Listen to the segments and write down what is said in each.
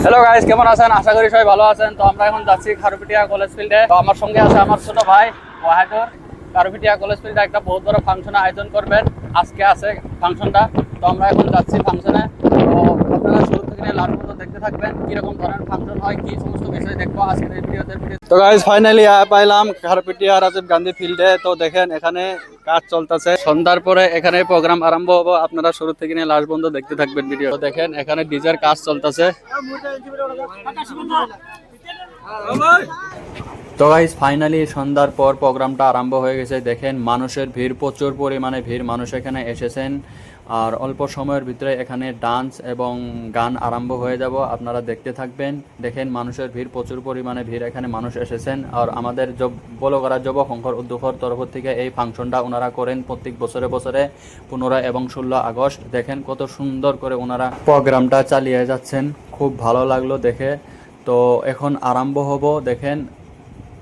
Hello guys, কেমন আছেন? আশা করি সবাই ভালো আছেন। তো আমরা এখন যাচ্ছি খারুপিটিয়া কলেজ ফিল্ডে। তো আমার সঙ্গে আছে আমার ছোট ভাই ওয়াহিদুর। খারুপিটিয়া কলেজ ফিল্ডে একটা বহুত বড় ফাংশন আয়োজন করবেন। আজকে আছে ফাংশনটা। তো আমরা এখন যাচ্ছি ফাংশনে। তো আপনারা শুরু থেকে নিয়ে লাস্ট পর্যন্ত দেখতে থাকবেন কিরকম ধরনের ফাংশন হয়, কি সমস্ত বিষয় দেখবো আজকের এই ভিডিওতে। তো গাইস ফাইনালি পাইলাম খারুপিটিয়া রাজীব গান্ধী ফিল্ডে। তো দেখেন এখানে কাজ চলতেছে। সন্ধ্যার পরে এখানে প্রোগ্রাম আরম্ভ হবো। আপনারা শুরু থেকে নিয়ে লাস্ট পর্যন্ত দেখতে থাকবেন ভিডিও। তো দেখেন এখানে ডিজের কাজ চলতেছে। তো গাইস ফাইনালি সন্ধ্যার পর প্রোগ্রামটা আরম্ভ হয়ে গেছে। দেখেন মানুষের ভিড়, প্রচুর পরিমাণে ভিড়, মানুষ এখানে এসেছেন। আর অল্প সময়ের ভিতরে এখানে ডান্স এবং গান আরম্ভ হয়ে যাব, আপনারা দেখতে থাকবেন। দেখেন মানুষের ভিড়, প্রচুর পরিমাণে ভিড়, এখানে মানুষ এসেছেন। আর আমাদের বলগড়া যুব সংঘর উদ্যোগের তরফ থেকে এই ফাংশনটা ওনারা করেন প্রত্যেক বছরে বছরে 15 এবং 16 আগস্ট। দেখেন কত সুন্দর করে ওনারা প্রোগ্রামটা চালিয়ে যাচ্ছেন, খুব ভালো লাগলো দেখে। তো এখন আরম্ভ হব। দেখেন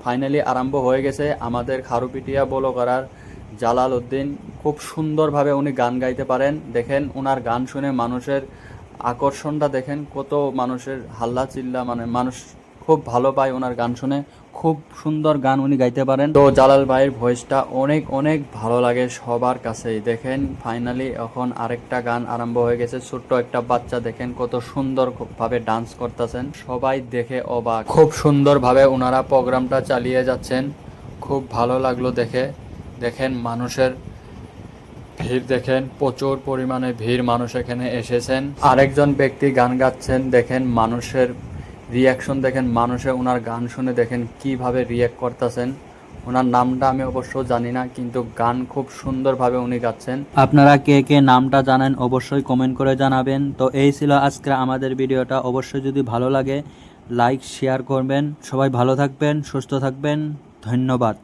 ফাইনালি আরম্ভ হয়ে গেছে। আমাদের খারুপিটিয়া বলগড়ার জালাল উদ্দিন খুব সুন্দরভাবে উনি গান গাইতে পারেন। দেখেন ওনার গান শুনে মানুষের আকর্ষণটা দেখেন, কত মানুষের হাল্লা চিল্লা, মানে মানুষ খুব ভালো পায় ওনার গান শুনে। খুব সুন্দর গান উনি গাইতে পারেন। তো জালাল ভাইয়ের ভয়েসটা অনেক অনেক ভালো লাগে সবার কাছেই। দেখেন ফাইনালি এখন আরেকটা গান আরম্ভ হয়ে গেছে। ছোট্ট একটা বাচ্চা দেখেন কত সুন্দরভাবে ডান্স করতেছেন, সবাই দেখে অবাক। খুব সুন্দরভাবে ওনারা প্রোগ্রামটা চালিয়ে যাচ্ছেন, খুব ভালো লাগলো দেখে। দেখেন মানুষের ভিড়, দেখেন প্রচুর পরিমাণে ভিড়, মানুষ এখানে এসেছেন। আরেকজন ব্যক্তি গান গাচ্ছেন, দেখেন মানুষের রিয়াকশন দেখেন, মানুষে ওনার গান শুনে দেখেন কিভাবে রিয়াক্ট করতেছেন। ওনার নামটা আমি অবশ্য জানি না, কিন্তু গান খুব সুন্দরভাবে উনি গাচ্ছেন। আপনারা কে কে নামটা জানেন অবশ্যই কমেন্ট করে জানাবেন। তো এই ছিল আজকে আমাদের ভিডিওটা। অবশ্যই যদি ভালো লাগে লাইক শেয়ার করবেন। সবাই ভালো থাকবেন, সুস্থ থাকবেন। ধন্যবাদ।